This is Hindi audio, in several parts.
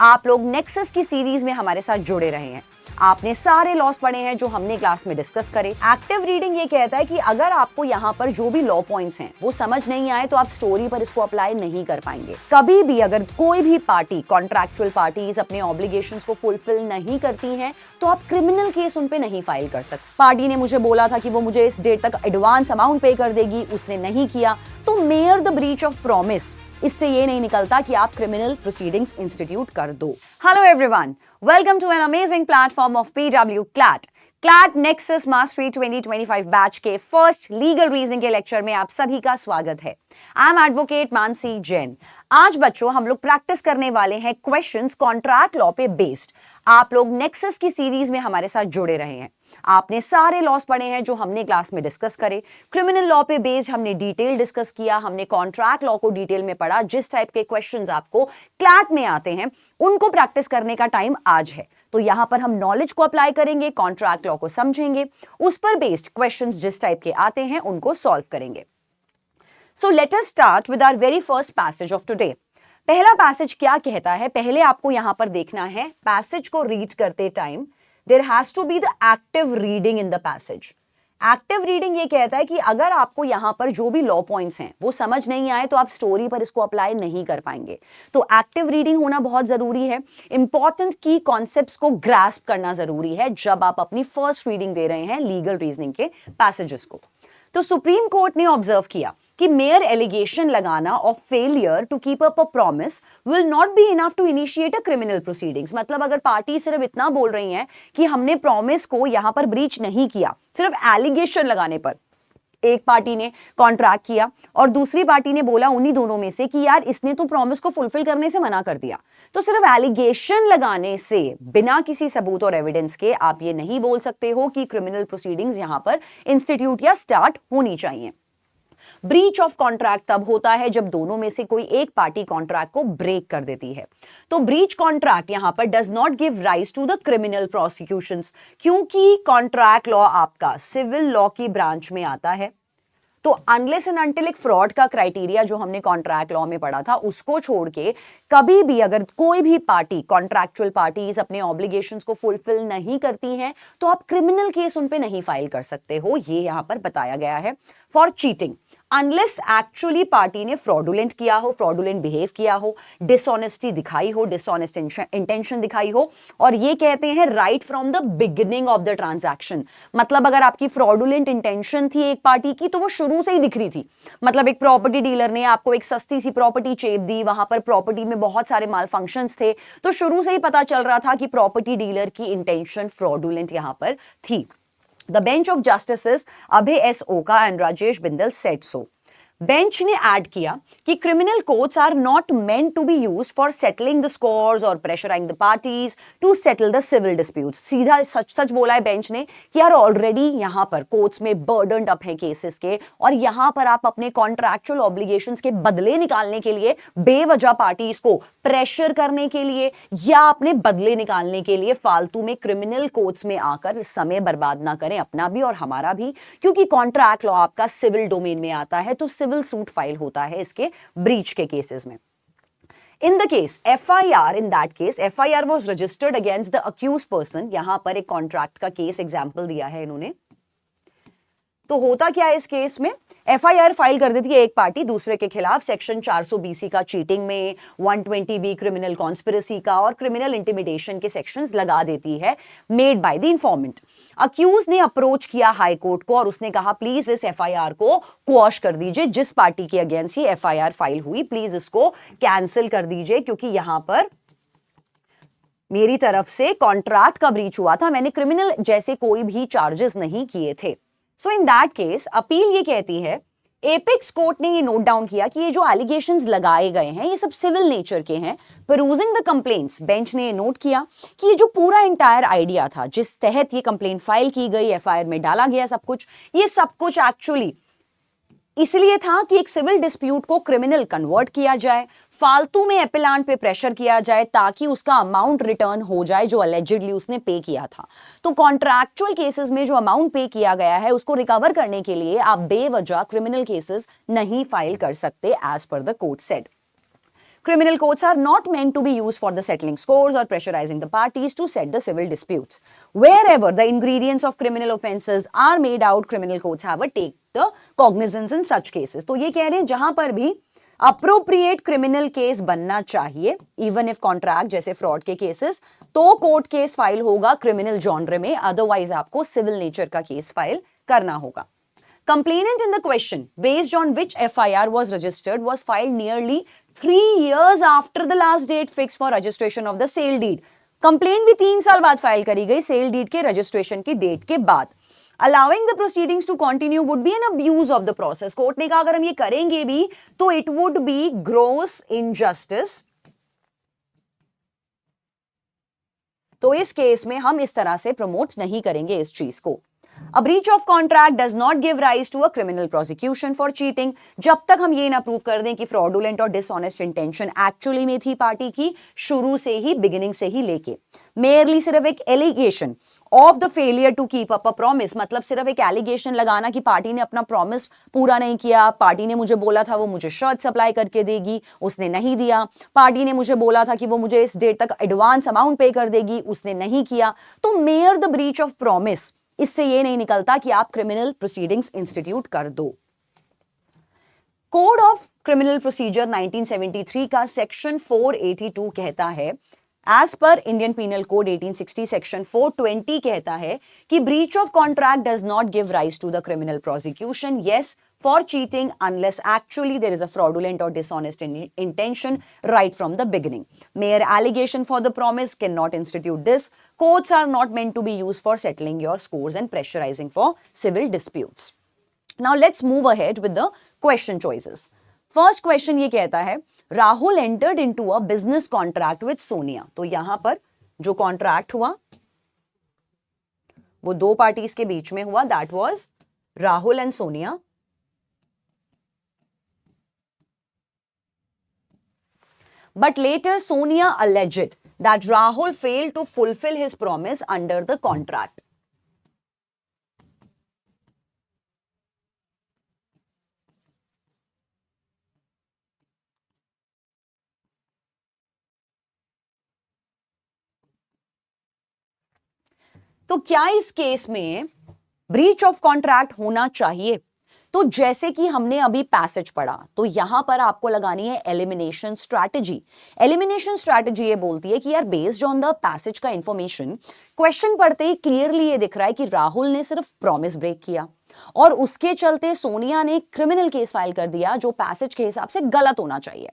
आप लोग नेक्सस की सीरीज में हमारे साथ जुड़े रहे हैं। आपने सारे लॉस पढ़े हैं जो हमने क्लास में डिस्कस करे। एक्टिव रीडिंग ये कहता है कि अगर आपको यहाँ पर जो भी लॉ पॉइंट्स हैं वो समझ नहीं आए तो आप स्टोरी पर इसको अप्लाई नहीं कर पाएंगे। कभी भी अगर कोई भी पार्टी, कॉन्ट्रैक्चुअल पार्टीज अपने ऑब्लिगेशंस को फुलफिल नहीं करती हैं तो आप क्रिमिनल केस उन पे नहीं फाइल कर सकते। पार्टी ने मुझे बोला था कि वो मुझे इस डेट तक एडवांस अमाउंट पे कर देगी, उसने नहीं किया तो mayor the breach of promise, इससे ये नहीं निकलता कि आप क्रिमिनल प्रोसीडिंग्स इंस्टीट्यूट कर दो। Hello everyone, welcome to an amazing platform of PW CLAT. CLAT nexus mastery 2025 batch के फर्स्ट लीगल रीजनिंग के लेक्चर में आप सभी का स्वागत है। I am advocate Mansi Jain. आज बच्चों हम लोग प्रैक्टिस करने वाले हैं क्वेश्चंस कॉन्ट्रैक्ट लॉ पे बेस्ड। आप लोग नेक्सस की सीरीज में हमारे साथ जुड़े रहे हैं। आपने सारे लॉस पढ़े हैं जो हमने क्लास में डिस्कस करे। क्रिमिनल लॉ पे बेस्ड हमने डिटेल डिस्कस किया, हमने कॉन्ट्रैक्ट लॉ को डिटेल में पढ़ा। जिस टाइप के क्वेश्चंस आपको क्लैट में आते हैं उनको प्रैक्टिस करने का टाइम आज है। तो यहां पर हम नॉलेज को अप्लाई करेंगे, कॉन्ट्रैक्ट लॉ को समझेंगे, उस पर बेस्ड क्वेश्चंस जिस टाइप के आते हैं उनको सॉल्व करेंगे। So let us start with our very first passage of today. पहला पैसेज क्या कहता है, पहले आपको यहां पर देखना है। पैसेज को रीड करते time there has to be the active reading in the passage. Active reading ये कहता है कि अगर आपको यहां पर जो भी लॉ पॉइंट्स हैं वो समझ नहीं आए तो आप स्टोरी पर इसको अप्लाई नहीं कर पाएंगे। तो एक्टिव रीडिंग होना बहुत जरूरी है। इंपॉर्टेंट की कॉन्सेप्ट्स को ग्रास्प करना जरूरी है जब आप अपनी फर्स्ट रीडिंग दे रहे हैं लीगल रीजनिंग के पैसेजेस को। तो सुप्रीम कोर्ट ने ऑब्जर्व किया कि मेयर एलिगेशन लगाना of failure to keep up a promise will not be enough to initiate a criminal proceedings. मतलब अगर पार्टी सिर्फ इतना बोल रही हैं कि हमने प्रॉमिस को यहां पर ब्रीच नहीं किया, सिर्फ एलिगेशन लगाने पर, एक पार्टी ने कॉन्ट्रैक्ट किया और दूसरी पार्टी ने बोला उन्हीं दोनों में से कि यार इसने तो प्रॉमिस को फुलफिल करने से मना कर दिया, तो सिर्फ एलिगेशन लगाने से बिना किसी सबूत और एविडेंस के आप ये नहीं बोल सकते हो कि क्रिमिनल प्रोसीडिंग्स यहां पर इंस्टीट्यूट या स्टार्ट होनी चाहिए। ब्रीच ऑफ कॉन्ट्रैक्ट तब होता है जब दोनों में से कोई एक पार्टी कॉन्ट्रैक्ट को ब्रेक कर देती है। तो ब्रीच कॉन्ट्रैक्ट यहां पर does not give rise to the criminal prosecutions, क्योंकि कॉन्ट्रैक्ट लॉ आपका सिविल लॉ की ब्रांच में आता है। तो अनलेस एंड अनटिल एक फ्रॉड का क्राइटेरिया जो हमने कॉन्ट्रैक्ट लॉ में पढ़ा था उसको छोड़ के कभी भी अगर कोई भी पार्टी, कॉन्ट्रैक्चुअल पार्टीज अपने ऑब्लिगेशंस को फुलफिल नहीं करती हैं तो आप क्रिमिनल केस उन पे नहीं फाइल कर सकते हो। ये यहां पर बताया गया है। For cheating, unless actually party ने फ्रॉडुलेंट किया हो, फ्रॉडुलेंट बिहेव किया हो, डिसऑनेस्टी दिखाई हो, डिसऑनेस्ट इंटेंशन दिखाई हो, और ये कहते हैं right from the beginning of the transaction. मतलब अगर आपकी फ्रॉडुलेंट इंटेंशन थी एक पार्टी की तो वो शुरू से ही दिख रही थी। मतलब एक प्रॉपर्टी डीलर ने आपको एक सस्ती सी प्रॉपर्टी चेप दी, वहां पर प्रॉपर्टी में बहुत सारे माल फंक्शंस थे, तो शुरू से ही पता चल रहा था कि प्रॉपर्टी डीलर की इंटेंशन फ्रॉडुलेंट यहां पर थी। The bench of justices Abhay S. Oka and Rajesh Bindal said so. Bench ने ऐड किया कि criminal courts are not meant to be used for settling the scores और pressurising the parties to settle the civil disputes. सीधा सच बोला है बेंच ने कि यार ऑलरेडी यहां पर कोर्ट्स में बर्डन्ड अप है केसेस के, और यहां पर आप अपने कॉन्ट्रैक्चुअल ऑब्लिगेशंस के बदले निकालने के लिए, बेवजह पार्टीज को प्रेशर करने के लिए या अपने बदले निकालने के लिए फालतू में क्रिमिनल कोर्ट्स में आकर समय बर्बाद ना करें, अपना भी और हमारा भी, क्योंकि कॉन्ट्रैक्ट लॉ आपका सिविल डोमेन में आता है तो सिविल सूट फाइल होता है इसके ब्रीच के केसेस में। In the case FIR, in that case FIR was registered against the accused person। यहां पर एक कॉन्ट्रैक्ट का केस एग्जांपल दिया है इन्होंने। तो होता क्या है इस केस में, FIR फाइल कर देती है एक पार्टी दूसरे के खिलाफ सेक्शन 420 का चीटिंग में, 120B क्रिमिनल कॉन्स्पिरेसी का और क्रिमिनल इंटिमिडेशन के सेक्शंस लगा देती है, made by the informant. Accused ने अप्रोच किया हाई कोर्ट को और उसने कहा प्लीज इस FIR को क्वॉश कर दीजिए, जिस पार्टी के अगेंस्ट ही FIR फाइल हुई प्लीज इसको कैंसिल कर दीजिए, क्योंकि यहां पर मेरी तरफ से कॉन्ट्रैक्ट का ब्रीच हुआ था, मैंने क्रिमिनल जैसे कोई भी चार्जेस नहीं किए थे। सो इन दैट केस अपील ये कहती है, एपेक्स कोर्ट ने ये नोट डाउन किया कि ये जो एलिगेशंस लगाए गए हैं ये सब सिविल नेचर के हैं। परूजिंग द कंप्लेंट्स, बेंच ने ये नोट किया कि ये जो पूरा एंटायर आइडिया था जिस तहत ये कंप्लेंट फाइल की गई, FIR में डाला गया सब कुछ, ये सब कुछ एक्चुअली इसलिए था कि एक सिविल डिस्प्यूट को क्रिमिनल कन्वर्ट किया जाए, फालतू में एपिलांट पे प्रेशर किया जाए ताकि उसका अमाउंट रिटर्न हो जाए जो अलेजिडली उसने पे किया था। तो कॉन्ट्रैक्चुअल केसेस में जो अमाउंट पे किया गया है उसको रिकवर करने के लिए आप बेवजह क्रिमिनल केसेस नहीं फाइल कर सकते as per the court said. Criminal courts are not meant to be used for the settling scores or pressurizing the parties to set the civil disputes. Wherever the ingredients of criminal offences are made out, criminal courts have a take the cognizance in such cases. तो ये कह रहे हैं जहां पर भी अप्रोप्रिएट क्रिमिनल केस बनना चाहिए, इवन इफ कॉन्ट्रैक्ट जैसे फ्रॉड के केसेस, तो कोर्ट केस फाइल होगा क्रिमिनल जॉनर में, अदरवाइज आपको सिविल नेचर का केस फाइल करना होगा. Complainant in the question based on which FIR was registered was filed nearly 3 years after the last date fixed for registration of the sale deed. Complain भी 3 साल बाद फाइल करी गई सेल डीड के रजिस्ट्रेशन की डेट के बाद. Allowing the proceedings to continue would be an abuse of the process. Court ने कहा अगर हम ये करेंगे भी तो it would be gross injustice. तो इस केस में हम इस तरह से प्रमोट नहीं करेंगे इस चीज को. A breach of contract does not give rise to a criminal prosecution for cheating. जब तक हम ये ना प्रूव कर दें कि fraudulent और dishonest intention एक्चुअली में थी पार्टी की शुरू से ही, बिगिनिंग से ही लेके. Merely सिर्फ एक allegation of the failure to keep up a promise, मतलब सिर्फ एक allegation लगाना कि पार्टी ने अपना promise पूरा नहीं किया. पार्टी ने मुझे बोला था वो मुझे शर्ट सप्लाई करके देगी, उसने नहीं दिया. पार्टी ने मुझे बोला था कि वो मुझे इस डेट तक एडवांस अमाउंट पे कर देगी, उसने नहीं किया. तो mere the breach of promise, इससे ये नहीं निकलता कि आप क्रिमिनल प्रोसीडिंग्स इंस्टीट्यूट कर दो. कोड ऑफ क्रिमिनल प्रोसीजर 1973 का सेक्शन 482 कहता है, as per Indian penal code 1860 section 420 कहता है कि breach of contract does not give rise to the criminal prosecution, yes, for cheating unless actually there is a fraudulent or dishonest intention right from the beginning. Mere allegation for the promise cannot institute this. Courts are not meant to be used for settling your scores and pressurizing for civil disputes. Now let's move ahead with the question choices. First question ये कहता है, Rahul entered into a business contract with Sonia. तो यहां पर जो contract हुआ वो दो पार्टीज के बीच में हुआ, that was Rahul and Sonia. But later Sonia alleged that Rahul failed to fulfill his promise under the contract. तो क्या इस केस में ब्रीच ऑफ कॉन्ट्रैक्ट होना चाहिए? तो जैसे कि हमने अभी पैसेज पढ़ा, तो यहां पर आपको लगानी है एलिमिनेशन स्ट्रैटेजी. एलिमिनेशन स्ट्रैटेजी ये बोलती है कि यार बेस्ड ऑन द पैसेज का इंफॉर्मेशन, क्वेश्चन पढ़ते ही क्लियरली ये दिख रहा है कि राहुल ने सिर्फ प्रॉमिस ब्रेक किया और उसके चलते सोनिया ने क्रिमिनल केस फाइल कर दिया जो पैसेज के हिसाब से गलत होना चाहिए.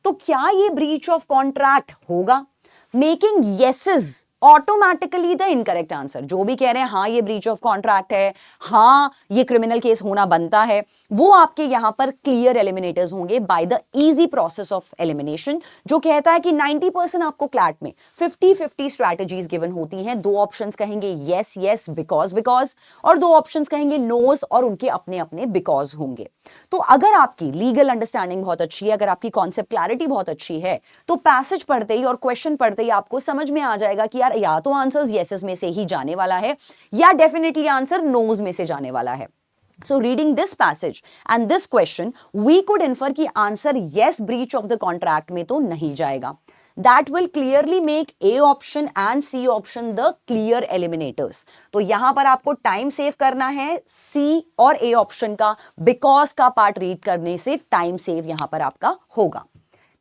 तो क्या ये ब्रीच ऑफ कॉन्ट्रैक्ट होगा? Making yeses automatically the incorrect answer. जो भी कह रहे हैं हाँ ये ब्रीच ऑफ कॉन्ट्रैक्ट है, हाँ ये क्रिमिनल केस होना बनता है, वो आपके यहां पर क्लियर एलिमिनेटर्स होंगे by the easy process of elimination, जो कहता है कि 90% आपको क्लैट में 50-50 स्ट्रैटेजीज गिवन होती हैं. दो ऑप्शंस कहेंगे यस यस बिकॉज बिकॉज, और दो ऑप्शंस कहेंगे नोज और उनके अपने अपने बिकॉज होंगे. तो अगर आपकी लीगल अंडरस्टैंडिंग बहुत अच्छी है, अगर आपकी कॉन्सेप्ट क्लैरिटी बहुत अच्छी है, तो पैसेज पढ़ते ही और क्वेश्चन पढ़ते ही आपको समझ में आ जाएगा कि या तो आंसर येसेस में से ही जाने वाला है या डेफिनेटली आंसर नोज में से जाने वाला है. So reading this passage and this question, we could infer कि answer yes breach of the contract में तो नहीं जाएगा. That will clearly make A option and C option the clear eliminators. तो यहां पर आपको टाइम सेव करना है C और A ऑप्शन का, बिकॉज का पार्ट रीड करने से टाइम सेव यहां पर आपका होगा.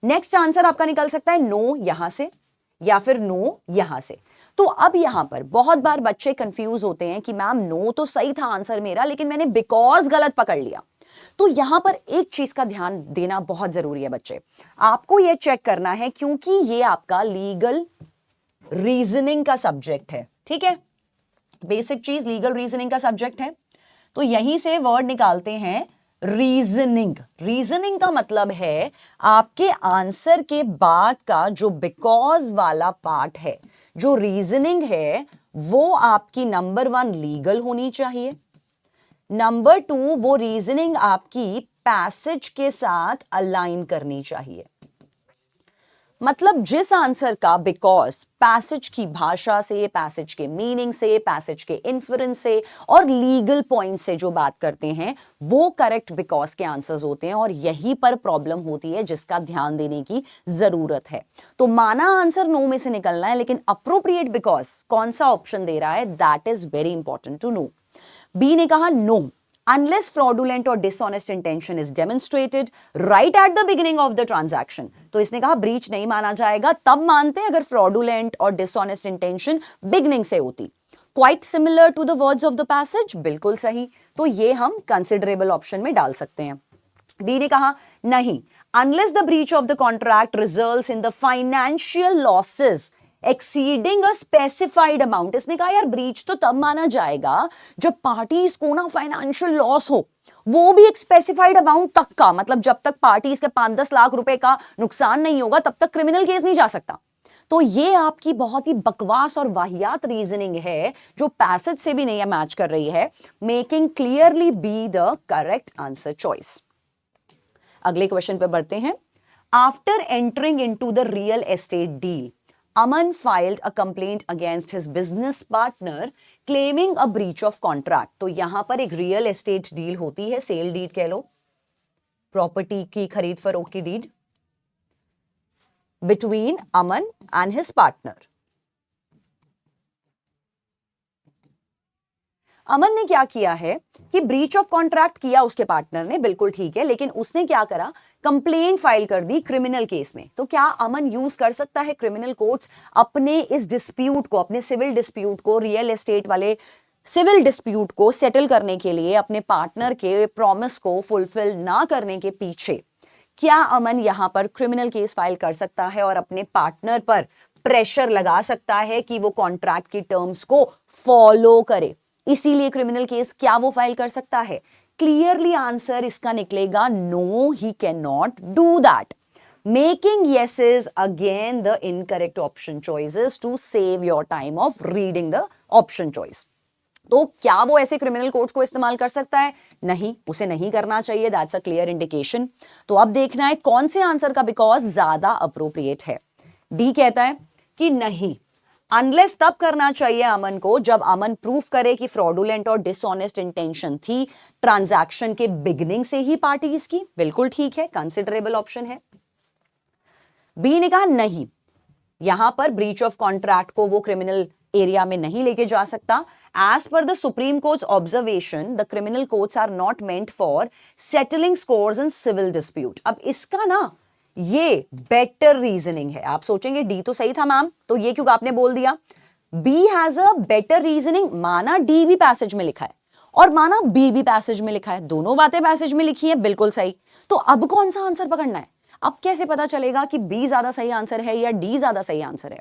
नेक्स्ट आंसर आपका निकल सकता है नो यहां से या फिर नो यहां से. तो अब यहां पर बहुत बार बच्चे कंफ्यूज होते हैं कि मैम नो तो सही था आंसर मेरा, लेकिन मैंने बिकॉज गलत पकड़ लिया. तो यहां पर एक चीज का ध्यान देना बहुत जरूरी है बच्चे. आपको यह चेक करना है क्योंकि ये आपका लीगल रीजनिंग का सब्जेक्ट है, ठीक है, बेसिक चीज लीगल रीजनिंग का सब्जेक्ट है. तो यहीं से वर्ड निकालते हैं रीजनिंग. रीजनिंग का मतलब है आपके आंसर के बाद का जो बिकॉज वाला पार्ट है, जो रीजनिंग है वो आपकी नंबर 1 लीगल होनी चाहिए, नंबर 2 वो रीजनिंग आपकी पैसेज के साथ अलाइन करनी चाहिए. मतलब जिस आंसर का बिकॉज पैसेज की भाषा से, पैसेज के मीनिंग से, पैसेज के इन्फरेंस से और लीगल पॉइंट से जो बात करते हैं वो करेक्ट बिकॉज के आंसर्स होते हैं, और यहीं पर प्रॉब्लम होती है जिसका ध्यान देने की जरूरत है। तो माना आंसर नो में से निकलना है, लेकिन अप्रोप्रिएट बिकॉज कौन सा ऑप्शन दे रहा है, that is very important to know. B ने कहा no, unless fraudulent or dishonest intention is demonstrated right at the beginning of the transaction। तो इसने कहा ब्रीच नहीं माना जाएगा, तब मानते हैं अगर fraudulent और dishonest intention beginning से होती। Quite similar to the words of the passage, बिल्कुल सही, तो ये हम considerable option में डाल सकते हैं। डी ने कहा नहीं, unless the breach of the contract results in the financial losses exceeding a specified amount. इसने कहा यार ब्रीच तो तब माना जाएगा जब पार्टीज को ना फाइनेंशियल लॉस हो, वो भी एक स्पेसिफाइड अमाउंट तक का, मतलब जब तक पार्टीज के 5-10 लाख रुपए का नुकसान नहीं होगा तब तक क्रिमिनल केस नहीं जा सकता। तो ये आपकी बहुत ही बकवास और वाहियात रीजनिंग है जो पैसेज से भी नहीं मैच कर रही है, making clearly B the correct answer choice. अगले क्वेश्चन पे बढ़ते हैं। After entering into the real estate deal, Aman filed a complaint against his business partner claiming a breach of contract। तो यहां पर एक रियल एस्टेट डील होती है, सेल डीड कह लो, प्रॉपर्टी की खरीद फरोख्त की deed, between Aman and his partner. Aman ने क्या किया है कि ब्रीच ऑफ कॉन्ट्रैक्ट किया उसके पार्टनर ने, बिल्कुल ठीक है, लेकिन उसने क्या करा, कंप्लेंट फाइल कर दी क्रिमिनल केस में। तो क्या अमन यूज कर सकता है क्रिमिनल कोर्ट्स अपने इस डिस्प्यूट को, अपने सिविल डिस्प्यूट को, रियल एस्टेट वाले सिविल डिस्प्यूट को सेटल करने के लिए अपने पार्टनर के प्रॉमिस को फुलफिल ना करने के पीछे क्या अमन यहां पर क्रिमिनल केस फाइल कर सकता है और अपने पार्टनर पर प्रेशर लगा सकता है कि वो कॉन्ट्रैक्ट की टर्म्स को फॉलो करे? इसीलिए क्रिमिनल केस क्या वो फाइल कर सकता है? क्लियरली आंसर इसका निकलेगा no, he can not do that. Making yeses again the incorrect option choices to save your time of reading the option choice. तो क्या वो ऐसे क्रिमिनल कोड्स को इस्तेमाल कर सकता है? नहीं, उसे नहीं करना चाहिए, दैट्स अ क्लियर इंडिकेशन। तो अब देखना है कौन से आंसर का बिकॉज ज्यादा अप्रोप्रिएट है। डी कहता है कि नहीं, अनलेस तब करना चाहिए अमन को जब अमन प्रूफ करे कि फ्रॉडुलेंट और डिसऑनेस्ट इंटेंशन थी ट्रांजैक्शन के बिगिनिंग से ही पार्टीज की। बिल्कुल ठीक है, कंसिडरेबल ऑप्शन है। बी ने कहा नहीं, यहां पर ब्रीच ऑफ कॉन्ट्रैक्ट को वो क्रिमिनल एरिया में नहीं लेके जा सकता। As per the supreme court's observation the criminal courts are not meant for settling scores in civil dispute. अब इसका ना ये बेटर रीजनिंग है। आप सोचेंगे डी तो सही था मैम, तो ये क्यों आपने बोल दिया? B has a better reasoning. माना डी भी पैसेज में लिखा है और माना बी भी पैसेज में लिखा है, दोनों बातें पैसेज में लिखी है, बिल्कुल सही। तो अब कौन सा आंसर पकड़ना है? अब कैसे पता चलेगा कि बी ज्यादा सही आंसर है या डी ज्यादा सही आंसर है?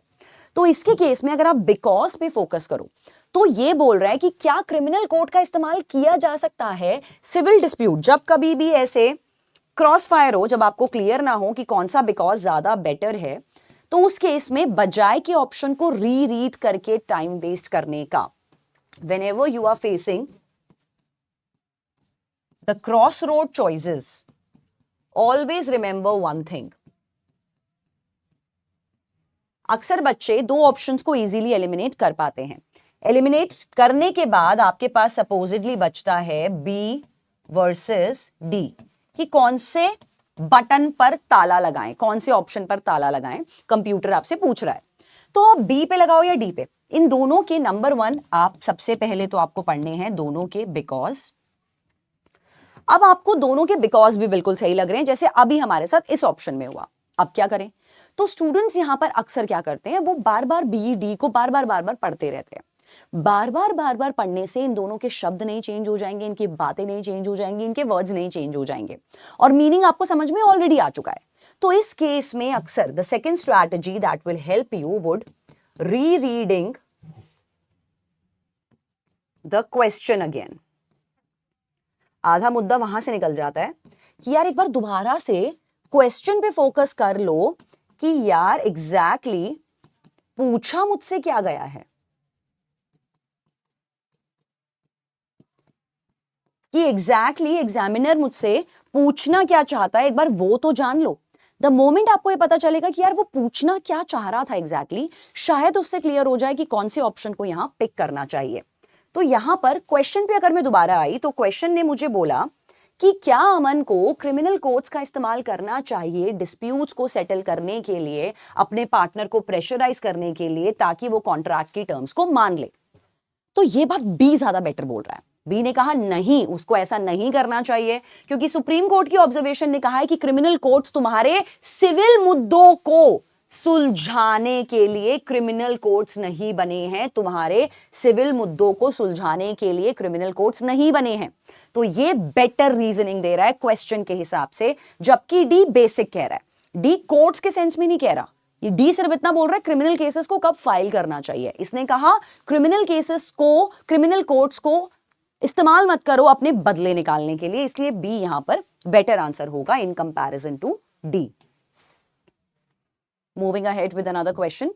तो इसके केस में अगर आप बिकॉज पे फोकस करो तो ये बोल रहा है कि क्या क्रिमिनल कोर्ट का इस्तेमाल किया जा सकता है सिविल डिस्प्यूट, जब कभी भी ऐसे क्रॉस फायर हो, जब आपको क्लियर ना हो कि कौन सा बिकॉज ज्यादा बेटर है, तो उस केस में बजाय के ऑप्शन को री रीड करके टाइम वेस्ट करने का, whenever you are facing the crossroad choices, always remember one thing। अक्सर बच्चे दो ऑप्शंस को इजीली एलिमिनेट कर पाते हैं। एलिमिनेट करने के बाद आपके पास सपोजिडली बचता है बी वर्सेस डी, कि कौन से बटन पर ताला लगाएं, कौन से ऑप्शन पर ताला लगाएं, कंप्यूटर आपसे पूछ रहा है। तो आप बी पे लगाओ या डी पे, इन दोनों के नंबर 1 आप सबसे पहले तो आपको पढ़ने हैं दोनों के बिकॉज। अब आपको दोनों के बिकॉज भी बिल्कुल सही लग रहे हैं जैसे अभी हमारे साथ इस ऑप्शन में हुआ। अब क्या करें? तो स्टूडेंट्स यहां पर अक्सर क्या करते हैं, वो बार बार बी डी को बार बार पढ़ते रहते हैं। बार बार पढ़ने से इन दोनों के शब्द नहीं चेंज हो जाएंगे, इनकी बातें नहीं चेंज हो जाएंगी, इनके वर्ड्स नहीं चेंज हो जाएंगे और मीनिंग आपको समझ में ऑलरेडी आ चुका है। तो इस केस में अक्सर the second strategy that will help you would री रीडिंग द क्वेश्चन अगेन। आधा मुद्दा वहां से निकल जाता है कि यार एक बार दोबारा से क्वेश्चन पे फोकस कर लो कि यार एग्जैक्टली पूछा मुझसे क्या गया है, कि एग्जैक्टली एग्जामिनर मुझसे पूछना क्या चाहता है, एक बार वो तो जान लो। द मोमेंट आपको ये पता चलेगा कि यार वो पूछना क्या चाह रहा था एग्जैक्टली, शायद उससे क्लियर हो जाए कि कौन से ऑप्शन को यहां पिक करना चाहिए। तो यहां पर क्वेश्चन पे अगर मैं दोबारा आई तो क्वेश्चन ने मुझे बोला कि क्या अमन को क्रिमिनल कोर्ट्स का इस्तेमाल करना चाहिए डिस्प्यूट्स को सेटल करने के लिए, अपने पार्टनर को प्रेशराइज करने के लिए, ताकि वो कॉन्ट्रैक्ट की टर्म्स को मान ले। तो ये बात बी ज्यादा बेटर बोल रहा है। बी ने कहा नहीं, उसको ऐसा नहीं करना चाहिए, क्योंकि सुप्रीम कोर्ट की ऑब्जर्वेशन ने कहा है कि क्रिमिनल कोर्ट्स तुम्हारे सिविल मुद्दों को सुलझाने के लिए क्रिमिनल कोर्ट्स नहीं बने हैं, तुम्हारे सिविल मुद्दों को सुलझाने के लिए क्रिमिनल कोर्ट्स नहीं बने हैं। तो ये बेटर रीजनिंग दे रहा है क्वेश्चन के हिसाब से, जबकि डी बेसिक कह रहा है। डी कोर्ट्स के सेंस में नहीं कह रहा, ये डी सिर्फ इतना बोल रहा है क्रिमिनल केसेस को कब फाइल करना चाहिए। इसने कहा क्रिमिनल केसेस को, क्रिमिनल कोर्ट्स को इस्तेमाल मत करो अपने बदले निकालने के लिए, इसलिए बी यहां पर बेटर आंसर होगा in comparison to D. Moving ahead with another question.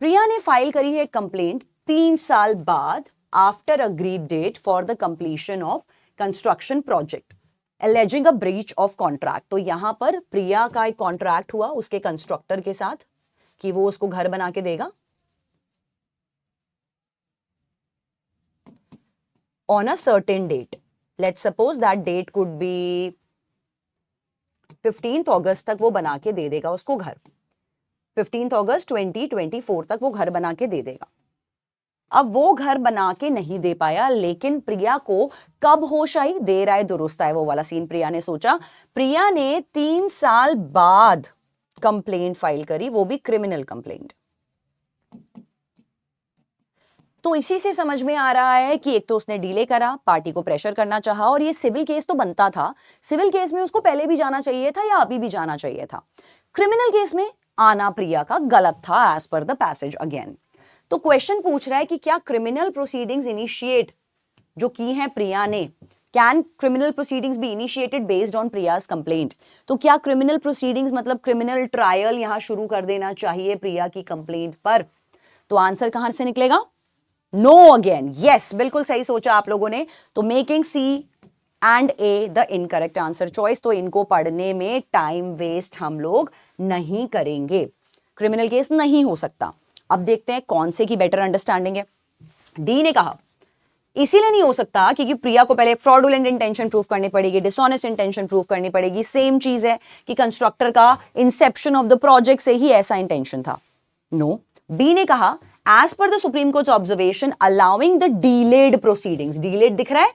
Priya ने फाइल करी है कंप्लेंट 3 साल बाद after agreed date for the completion of construction project alleging a breach of contract. तो यहां पर प्रिया का एक कॉन्ट्रैक्ट हुआ उसके कंस्ट्रक्टर के साथ कि वो उसको घर बना के देगा on a certain date. Let's suppose that date could be 15th अगस्त तक वो बना के दे देगा उसको घर, 15th अगस्त 2024 तक वो घर बना के दे देगा। अब वो घर बना के नहीं दे पाया, लेकिन प्रिया को कब होश आई, देर आए दुरुस्त आए, वो वाला सीन प्रिया ने सोचा। प्रिया ने 3 साल बाद कंप्लेंट फाइल करी, वो भी क्रिमिनल कंप्लेंट। तो इसी से समझ में आ रहा है कि एक तो उसने डिले करा, पार्टी को प्रेशर करना चाहा, और ये सिविल केस तो बनता था, सिविल केस में उसको पहले भी जाना चाहिए था या अभी भी जाना चाहिए था। क्रिमिनल केस में आना प्रिया का गलत था as per the passage again. तो क्वेश्चन पूछ रहा है कि क्या क्रिमिनल प्रोसीडिंग्स इनिशिएट जो की हैं प्रिया ने, can criminal proceedings be initiated based on Priya's complaint. तो क्या क्रिमिनल प्रोसीडिंग्स मतलब क्रिमिनल ट्रायल यहां शुरू कर देना चाहिए प्रिया की कंप्लेंट पर। तो आंसर कहां से निकलेगा, नो अगेन। यस, बिल्कुल सही सोचा आप लोगों ने। तो making C and A the incorrect answer choice. तो इनको पढ़ने में टाइम वेस्ट हम लोग नहीं करेंगे, क्रिमिनल केस नहीं हो सकता। अब देखते हैं कौन से की बेटर अंडरस्टैंडिंग है। डी ने कहा इसीलिए नहीं हो सकता क्योंकि प्रिया को पहले फ्रॉडुलेंट इंटेंशन प्रूफ करनी पड़ेगी, डिसऑनेस्ट इंटेंशन प्रूफ करनी पड़ेगी। सेम चीज है कि कंस्ट्रक्टर का इंसेप्शन ऑफ द प्रोजेक्ट से ही ऐसा इंटेंशन था। नो, बी ने कहा as per the supreme court observation allowing the delayed proceedings. Delayed दिख रहा है,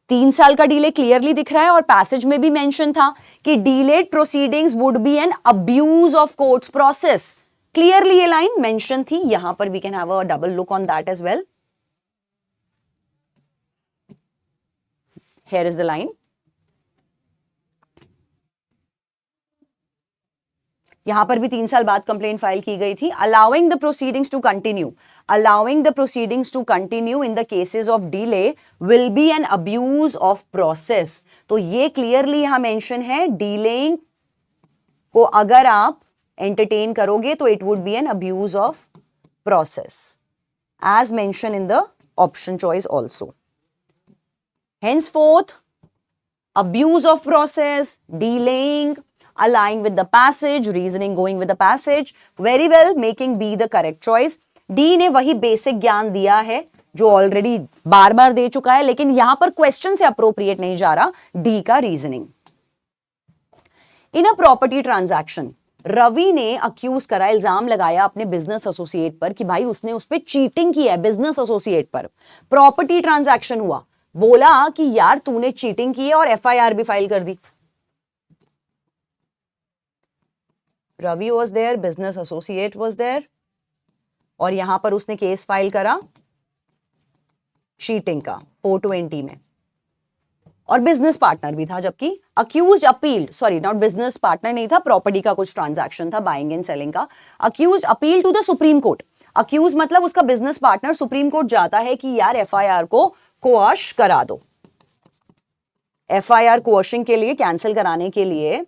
3 साल का डिले क्लियरली दिख रहा है, और पैसेज में भी मेंशन था कि delayed proceedings would be an abuse of court's process. Clearly ये लाइन मेंशन थी, यहां पर we can have a double look on that as well. Here is the line. यहां पर भी 3 साल बाद कंप्लेंट फाइल की गई थी। Allowing the proceedings to continue, allowing the proceedings to continue in the cases of delay will be an abuse of process. तो ये क्लियरली यहां मेंशन है, डिलेइंग को अगर आप एंटरटेन करोगे तो it would be an abuse of process as mention in the option choice also. Henceforth, abuse of process, delaying, aligning with the passage, reasoning going with the passage, very well, making B the correct choice. D ने वही बेसिक ज्ञान दिया है जो ऑलरेडी बार बार दे चुका है, लेकिन यहां पर क्वेश्चन से अप्रोप्रिएट नहीं जा रहा D का reasoning. In a property transaction, Ravi ने अक्यूज करा, इल्जाम लगाया अपने बिजनेस एसोसिएट पर कि भाई उसने उस पर चीटिंग की है, बिजनेस एसोसिएट पर। प्रॉपर्टी ट्रांजैक्शन हुआ, बोला कि यार तूने चीटिंग की है, और एफआईआर भी फाइल कर दी। Ravi was there, business associate was there, और यहां पर उसने केस फाइल करा चीटिंग का 420 में, और बिजनेस पार्टनर भी था, जबकि accused appeal, sorry not business partner नहीं था, प्रॉपर्टी का कुछ ट्रांजैक्शन था, बाइंग एंड सेलिंग का। Accused appeal to the supreme court. Accused मतलब उसका बिजनेस पार्टनर सुप्रीम कोर्ट जाता है कि यार एफआईआर को कोअश करा दो। एफआईआर कोअशिंग के लिए, कैंसिल कराने के लिए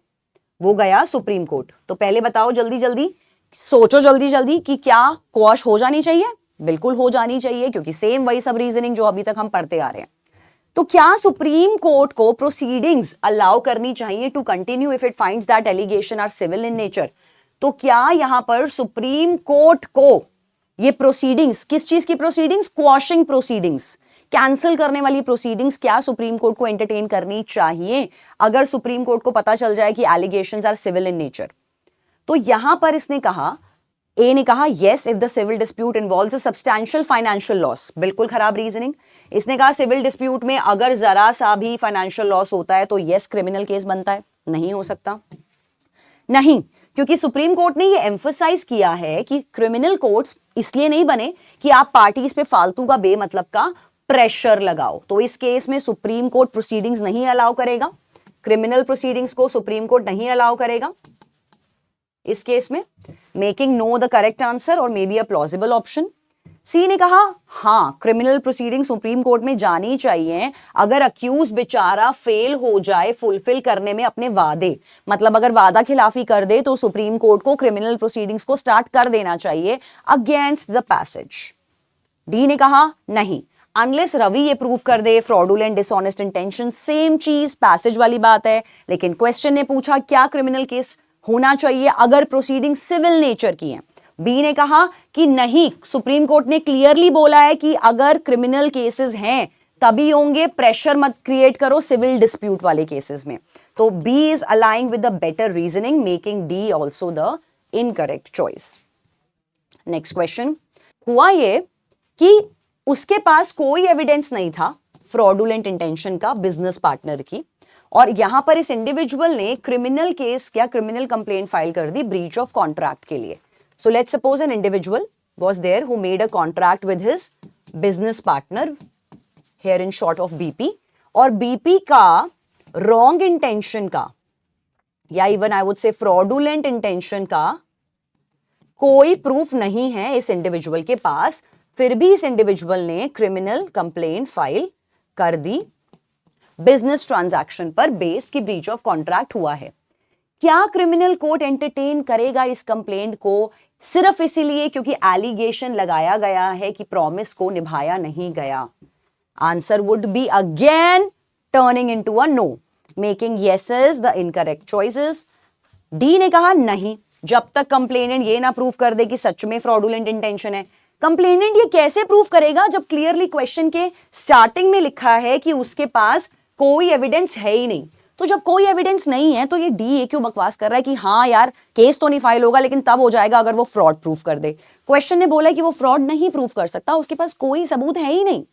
वो गया सुप्रीम कोर्ट। तो पहले बताओ जल्दी जल्दी, सोचो जल्दी जल्दी कि क्या कोअश हो जानी चाहिए? बिल्कुल हो जानी चाहिए, क्योंकि सेम वही सब रीजनिंग जो अभी तक हम पढ़ते आ रहे हैं। तो क्या सुप्रीम कोर्ट को प्रोसीडिंग्स अलाउ करनी चाहिए to continue if it finds that allegation are civil in nature? तो क्या यहां पर सुप्रीम कोर्ट को ये प्रोसीडिंग्स, किस चीज की प्रोसीडिंग्स? क्वॉशिंग प्रोसीडिंग्स, कैंसिल करने वाली प्रोसीडिंग्स, क्या सुप्रीम कोर्ट को एंटरटेन करनी चाहिए अगर सुप्रीम कोर्ट को पता चल जाए कि allegations are civil in nature? तो यहां पर इसने कहा, ए ने कहा yes if the civil dispute involves a substantial financial loss. बिल्कुल खराब रीजनिंग। इसने कहा सिविल डिस्प्यूट में अगर जरा सा भी फाइनेंशियल लॉस होता है तो यस क्रिमिनल केस बनता है। नहीं हो सकता, नहीं, क्योंकि सुप्रीम कोर्ट ने ये एम्फसाइज किया है कि क्रिमिनल कोर्ट्स इसलिए नहीं बने कि आप पार्टीज पे फालतू का बेमतलब का प्रेशर लगाओ। तो इस केस में सुप्रीम कोर्ट प्रोसीडिंग्स नहीं अलाउ करेगा, क्रिमिनल प्रोसीडिंग्स को सुप्रीम कोर्ट नहीं अलाउ करेगा इस केस में। Making no the correct answer और may be a plausible option. C ने कहा हां क्रिमिनल प्रोसीडिंग सुप्रीम कोर्ट में जानी चाहिए अगर अक्यूज बेचारा फेल हो जाए फुलफिल करने में अपने वादे, मतलब अगर वादा खिलाफी कर दे तो सुप्रीम कोर्ट को क्रिमिनल प्रोसीडिंग्स को स्टार्ट कर देना चाहिए अगेंस्ट द पैसेज। डी ने कहा नहीं, अनलेस रवि ये प्रूव कर दे फ्रॉडुलेंट डिसऑनेस्ट इंटेंशन, सेम चीज पैसेज वाली बात है। लेकिन क्वेश्चन ने पूछा क्या क्रिमिनल केस होना चाहिए अगर प्रोसीडिंग सिविल नेचर की है। बी ने कहा कि नहीं, सुप्रीम कोर्ट ने क्लियरली बोला है कि अगर क्रिमिनल केसेस हैं तभी होंगे, प्रेशर मत क्रिएट करो सिविल डिस्प्यूट वाले केसेस में। तो B is aligning with the better reasoning, making D also the incorrect choice. Next question, हुआ ये कि उसके पास कोई एविडेंस नहीं था फ्रॉडुलेंट इंटेंशन का बिजनेस पार्टनर की, और यहां पर इस इंडिविजुअल ने क्रिमिनल केस क्या क्रिमिनल कंप्लेंट फाइल कर दी ब्रीच ऑफ कॉन्ट्रैक्ट के लिए। So let's suppose an individual was there who made a contract with his business partner, here in short of BP, और बीपी का रॉन्ग इंटेंशन का या even I would say fraudulent intention का कोई प्रूफ नहीं है इस इंडिविजुअल के पास, फिर भी इस इंडिविजुअल ने क्रिमिनल कंप्लेंट फाइल कर दी बिजनेस ट्रांजैक्शन पर बेस्ड की ब्रीच ऑफ कॉन्ट्रैक्ट हुआ है। क्या क्रिमिनल कोर्ट एंटरटेन करेगा इस कंप्लेंट को सिर्फ इसीलिए क्योंकि एलिगेशन लगाया गया है कि प्रॉमिस को निभाया नहीं गया? Answer would be again turning into a no, making yeses the incorrect choices. D ने कहा नहीं, जब तक कंप्लेनेंट ये ना प्रूव कर दे कि सच में फ्रॉडुलेंट इंटेंशन है। कंप्लेनेंट ये कैसे प्रूव करेगा जब क्लियरली क्वेश्चन के स्टार्टिंग में लिखा है कि उसके पास कोई एविडेंस है ही नहीं। तो जब कोई एविडेंस नहीं है तो ये डी ये क्यों बकवास कर रहा है कि हाँ यार केस तो नहीं फाइल होगा लेकिन तब हो जाएगा अगर वो फ्रॉड प्रूफ कर दे। क्वेश्चन ने बोला कि वो फ्रॉड नहीं प्रूफ कर सकता, उसके पास कोई सबूत है ही नहीं।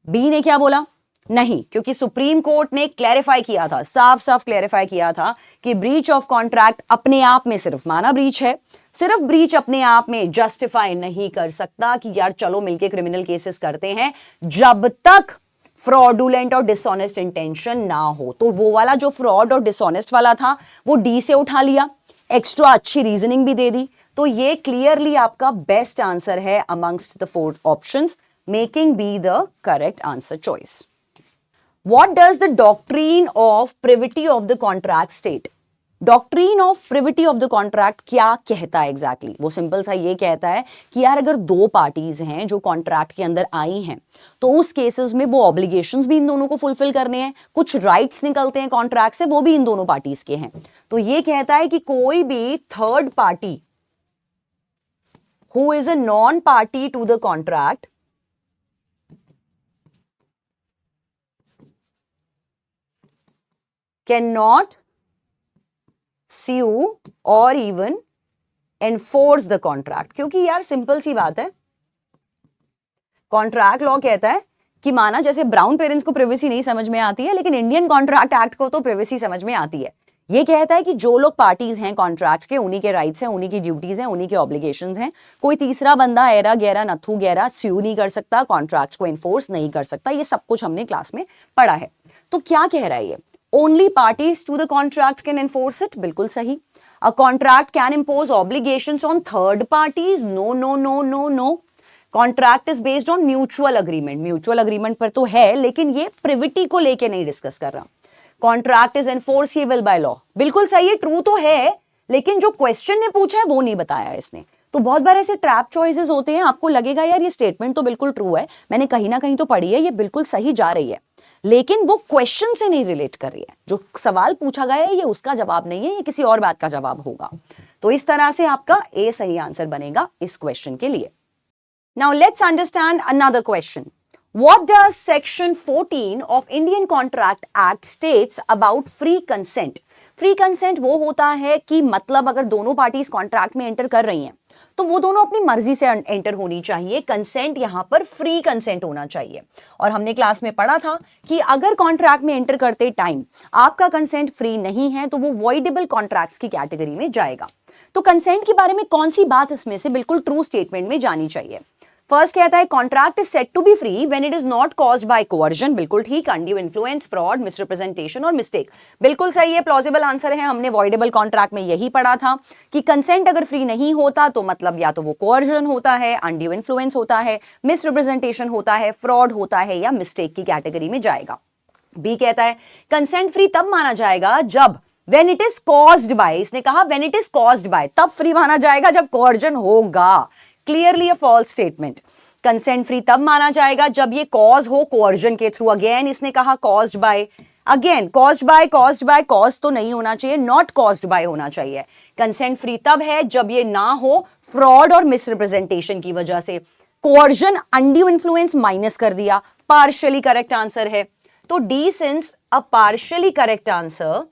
बी ने क्या बोला? नहीं, क्योंकि सुप्रीम कोर्ट ने क्लैरिफाई किया था, साफ साफ क्लैरिफाई किया था कि ब्रीच ऑफ कॉन्ट्रैक्ट अपने आप में सिर्फ माना ब्रीच है, सिर्फ ब्रीच अपने आप में जस्टिफाई नहीं कर सकता कि यार चलो मिलके क्रिमिनल केसेस करते हैं जब तक फ्रॉडुलेंट और डिसऑनेस्ट इंटेंशन ना हो। तो वो वाला जो फ्रॉड और डिसऑनेस्ट वाला था वो डी से उठा लिया, एक्स्ट्रा अच्छी रीजनिंग भी दे दी। तो ये क्लियरली आपका बेस्ट आंसर है amongst the four options, making B the correct answer choice. What does the doctrine of privity of the contract state? Doctrine of privity of the contract क्या कहता है exactly? वो सिंपल सा ये कहता है कि यार अगर दो पार्टीज हैं जो कॉन्ट्रैक्ट के अंदर आई हैं तो उस केसेस में वो ऑब्लिगेशंस भी इन दोनों को फुलफिल करने हैं, कुछ राइट्स निकलते हैं कॉन्ट्रैक्ट से वो भी इन दोनों पार्टीज के हैं। तो ये कहता है कि कोई भी third party who is a non party to the contract cannot sue or even enforce the contract। क्योंकि यार सिंपल सी बात है, कॉन्ट्रैक्ट लॉ कहता है कि माना जैसे ब्राउन पेरेंट्स को प्रिवेसी नहीं समझ में आती है लेकिन इंडियन कॉन्ट्रैक्ट एक्ट को तो प्रिवेसी समझ में आती है। ये कहता है कि जो लोग पार्टीज हैं कॉन्ट्रैक्ट्स के, उन्हीं के राइट्स हैं, उन्हीं की ड्यूटीज हैं, उन्हीं के ऑब्लिगेशंस हैं। कोई तीसरा बंदा एरा गैरा नथु गैरा स्यू नहीं कर सकता, कॉन्ट्रैक्ट्स को एनफोर्स नहीं कर सकता। ये सब कुछ हमने क्लास में पढ़ा है। तो क्या कह रहा है ये? Only parties to the contract can enforce it। बिल्कुल सही। A contract can impose obligations on third parties। No, no, no, no, no। Contract is based on mutual agreement। Mutual agreement पर तो है लेकिन ये privity को लेके नहीं डिस्कस कर रहा। Contract is enforceable by law। बिल्कुल सही है, ट्रू तो है लेकिन जो क्वेश्चन ने पूछा है वो नहीं बताया इसने। तो बहुत बार ऐसे ट्रैप चॉइसेस होते हैं, आपको लगेगा यार ये स्टेटमेंट तो बिल्कुल ट्रू है, मैंने कहीं ना कहीं तो पढ़ी है, ये बिल्कुल सही जा रही है। लेकिन वो क्वेश्चन से नहीं रिलेट कर रही है। जो सवाल पूछा गया है ये उसका जवाब नहीं है, ये किसी और बात का जवाब होगा। तो इस तरह से आपका ए सही आंसर बनेगा इस क्वेश्चन के लिए। Now let's understand another question. What does section 14 of Indian Contract Act states about free consent? Free consent वो होता है कि मतलब अगर दोनों पार्टीज कॉन्ट्रैक्ट में एंटर कर रही हैं तो वो दोनों अपनी मर्जी से एंटर होनी चाहिए। कंसेंट यहां पर फ्री कंसेंट होना चाहिए। और हमने क्लास में पढ़ा था कि अगर कॉन्ट्रैक्ट में एंटर करते टाइम आपका कंसेंट फ्री नहीं है तो वो वॉइडेबल कॉन्ट्रैक्ट्स की कैटेगरी में जाएगा। तो कंसेंट के बारे में कौन सी बात इसमें से बिल्कुल ट्रू स्टेटमेंट में जानी चाहिए? फर्स्ट कहता है contract is said to be free when it is not caused by coercion. बिल्कुल ठीक। अनड्यू इन्फ्लुएंस, फ्रॉड, मिसरिप्रेजेंटेशन और मिस्टेक, बिल्कुल सही है, प्लॉजिबल आंसर है। हमने वॉइडेबल कॉन्ट्रैक्ट में यही पढ़ा था कि कंसेंट अगर फ्री नहीं होता तो मतलब या तो वो कोअर्जन होता है, अनड्यू इन्फ्लुएंस होता है, मिसरिप्रेजेंटेशन होता है, फ्रॉड होता है या मिस्टेक की कैटेगरी में जाएगा। बी कहता है कंसेंट फ्री तब माना जाएगा जब when it is caused by, इसने कहा when it is caused by, तब फ्री माना जाएगा जब कोअर्जन होगा। Clearly a false statement. Consent free तब माना जाएगा जब ये कॉज हो कोअर्जन के थ्रू। अगेन इसने कहा caused by, again caused by, cause तो नहीं होना चाहिए, नॉट कॉज्ड बाय होना चाहिए। कंसेंट फ्री तब है जब ये ना हो फ्रॉड और मिसरिप्रेजेंटेशन की वजह से। कोअर्जन, अनड्यू इन्फ्लुएंस माइनस कर दिया, पार्शियली करेक्ट आंसर है। तो D since a partially correct answer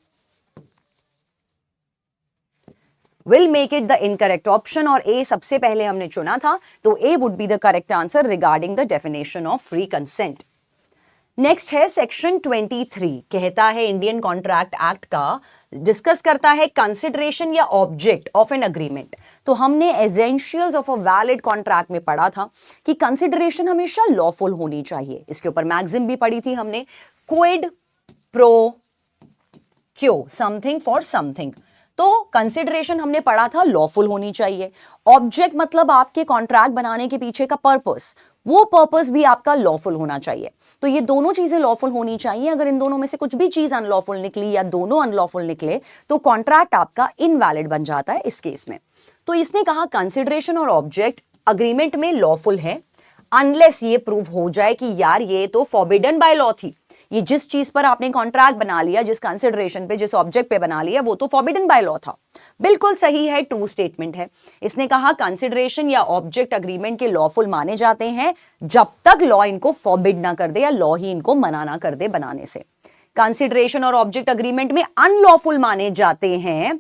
will make it the incorrect option, और A सबसे पहले हमने चुना था तो A would be the correct answer regarding the definition of free consent. Next है सेक्शन 23, कहता है इंडियन कॉन्ट्रैक्ट एक्ट का डिस्कस करता है कंसिडरेशन या ऑब्जेक्ट ऑफ एन अग्रीमेंट। तो हमने essentials of a valid contract में पढ़ा था कि कंसिडरेशन हमेशा लॉफुल होनी चाहिए। इसके ऊपर मैक्सिम भी पढ़ी थी हमने, क्विड प्रो क्यो, समथिंग फॉर समथिंग। तो कंसिडरेशन हमने पढ़ा था लॉफुल होनी चाहिए। ऑब्जेक्ट मतलब आपके कॉन्ट्रैक्ट बनाने के पीछे का पर्पस, वो पर्पस भी आपका लॉफुल होना चाहिए। तो ये दोनों चीजें लॉफुल होनी चाहिए। अगर इन दोनों में से कुछ भी चीज अनलॉफुल निकली या दोनों अनलॉफुल निकले तो कॉन्ट्रैक्ट आपका इनवैलिड बन जाता है इस केस में। तो इसने कहा कंसिडरेशन और ऑब्जेक्ट अग्रीमेंट में लॉफुल है अनलेस ये प्रूव हो जाए कि यार ये तो फॉरबिडन बाय लॉ थी। ये जिस चीज पर आपने कॉन्ट्रैक्ट बना लिया, जिस कंसिडरेशन पे, जिस ऑब्जेक्ट पे बना लिया, वो तो फॉरबिडन बाय लॉ था। बिल्कुल सही है, ट्रू स्टेटमेंट है। इसने कहा कंसिडरेशन या ऑब्जेक्ट अग्रीमेंट के लॉफुल माने जाते हैं जब तक लॉ इनको फॉरबिड ना कर दे या लॉ ही इनको मना ना कर दे बनाने से। कंसिडरेशन और ऑब्जेक्ट अग्रीमेंट में अनलॉफुल माने जाते हैं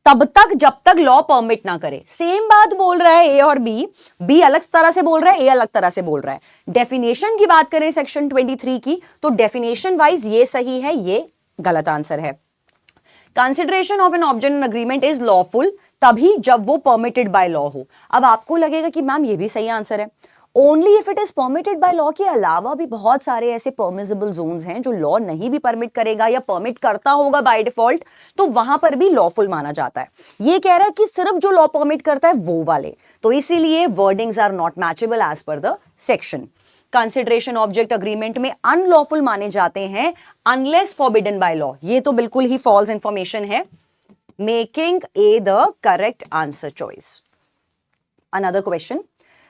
तब तक जब तक लॉ परमिट ना करे। सेम बात बोल रहा है ए और बी अलग तरह से बोल रहा है, ए अलग तरह से बोल रहा है। डेफिनेशन की बात करें सेक्शन 23 की तो डेफिनेशन वाइज ये सही है, ये गलत आंसर है। Consideration of an object and agreement is lawful तभी जब वो परमिटेड बाय लॉ हो। अब आपको लगेगा कि मैम ये भी सही आंसर है, only if it is permitted by law के अलावा भी बहुत सारे ऐसे परमिसिबल जोन्स हैं जो लॉ नहीं भी परमिट करेगा या परमिट करता होगा बाय डिफॉल्ट, तो वहां पर भी लॉफुल माना जाता है। ये कह रहा है कि सिर्फ जो लॉ परमिट करता है वो वाले, तो इसीलिए wordings are not matchable as per the section. Consideration object agreement में अनलॉफुल माने जाते हैं अनलेस फॉरबिडन बाय लॉ, ये तो बिल्कुल ही फॉल्स इंफॉर्मेशन है, making a the correct answer choice. Another question,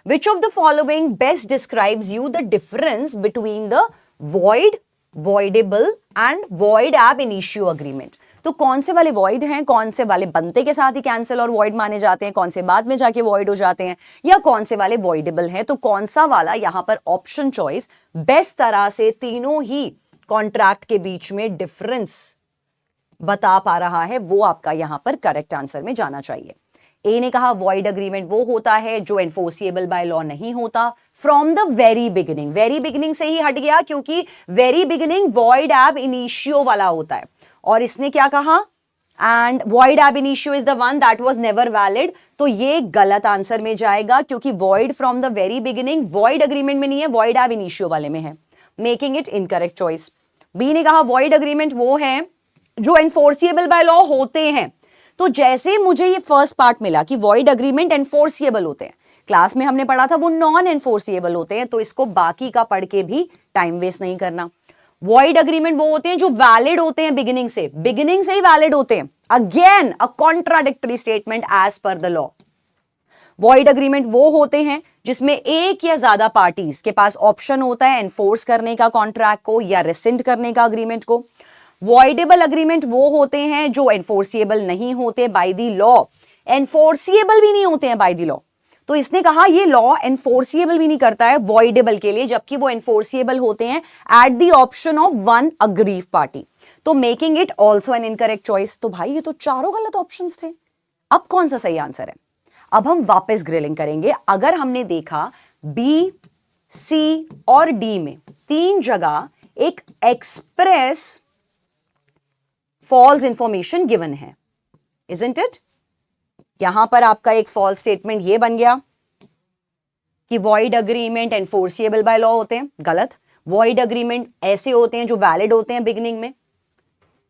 which of the following best describes you the difference between the void, voidable and void ab initio agreement? तो कौन से वाले void हैं, कौन से वाले बनते के साथ ही कैंसिल और void माने जाते हैं, कौन से बाद में जाके void हो जाते हैं, या कौन से वाले voidable हैं? तो कौन सा वाला यहाँ पर ऑप्शन चॉइस बेस्ट तरह से तीनों ही कॉन्ट्रैक्ट के बीच में डिफरेंस बता पा रहा है, वो आपका यहाँ पर करेक्ट आंसर में जाना चाहिए। ए ने कहा वॉइड अग्रीमेंट वो होता है जो एनफोर्सिएबल बाय लॉ नहीं होता from the very beginning, very beginning से ही हट गया क्योंकि very beginning void ab initio वाला होता है। और इसने क्या कहा, and void ab initio is the one that was never valid, तो ये गलत आंसर में जाएगा क्योंकि void from the very beginning void agreement में नहीं है, वॉइड एब इनिशियो वाले में है, making it incorrect choice. B ने कहा वॉइड अग्रीमेंट वो है जो एनफोर्सिएबल बाय लॉ होते हैं। तो जैसे मुझे ये फर्स्ट पार्ट मिला कि वॉइड अग्रीमेंट एनफोर्सिएबल होते हैं, क्लास में हमने पढ़ा था वो नॉन एनफोर्सिएबल होते हैं, तो इसको बाकी का पढ़ के भी टाइम वेस्ट नहीं करना। वॉइड अग्रीमेंट वो होते हैं जो वैलिड होते हैं बिगिनिंग से ही वैलिड होते हैं। Again a contradictory statement as per the law. Void agreement वो होते हैं जिसमें एक या ज्यादा पार्टीज के पास ऑप्शन होता है एनफोर्स करने का कॉन्ट्रैक्ट को या रिसेंड करने का अग्रीमेंट को। वॉइडेबल अग्रीमेंट वो होते हैं जो एनफोर्सिएबल नहीं होते बाय द लॉ, एनफोर्सिएबल भी नहीं होते हैं बाय द लॉ। तो इसने कहा ये लॉ एनफोर्सिएबल भी नहीं करता है वॉइडेबल के लिए, जबकि वो एनफोर्सिएबल होते हैं at the option of one aggrieved party. तो making it also an incorrect choice. तो भाई ये तो चारों गलत ऑप्शंस थे। अब कौन सा सही आंसर है? अब हम वापस ग्रिलिंग करेंगे। अगर हमने देखा बी, सी और डी में तीन जगह एक एक्सप्रेस फॉल्स इंफॉर्मेशन गिवन है, इजंट इट? यहां पर आपका एक फॉल्स स्टेटमेंट ये बन गया कि void agreement enforceable by law होते हैं, गलत। वॉइड अग्रीमेंट ऐसे होते हैं जो वैलिड होते हैं बिगिनिंग में,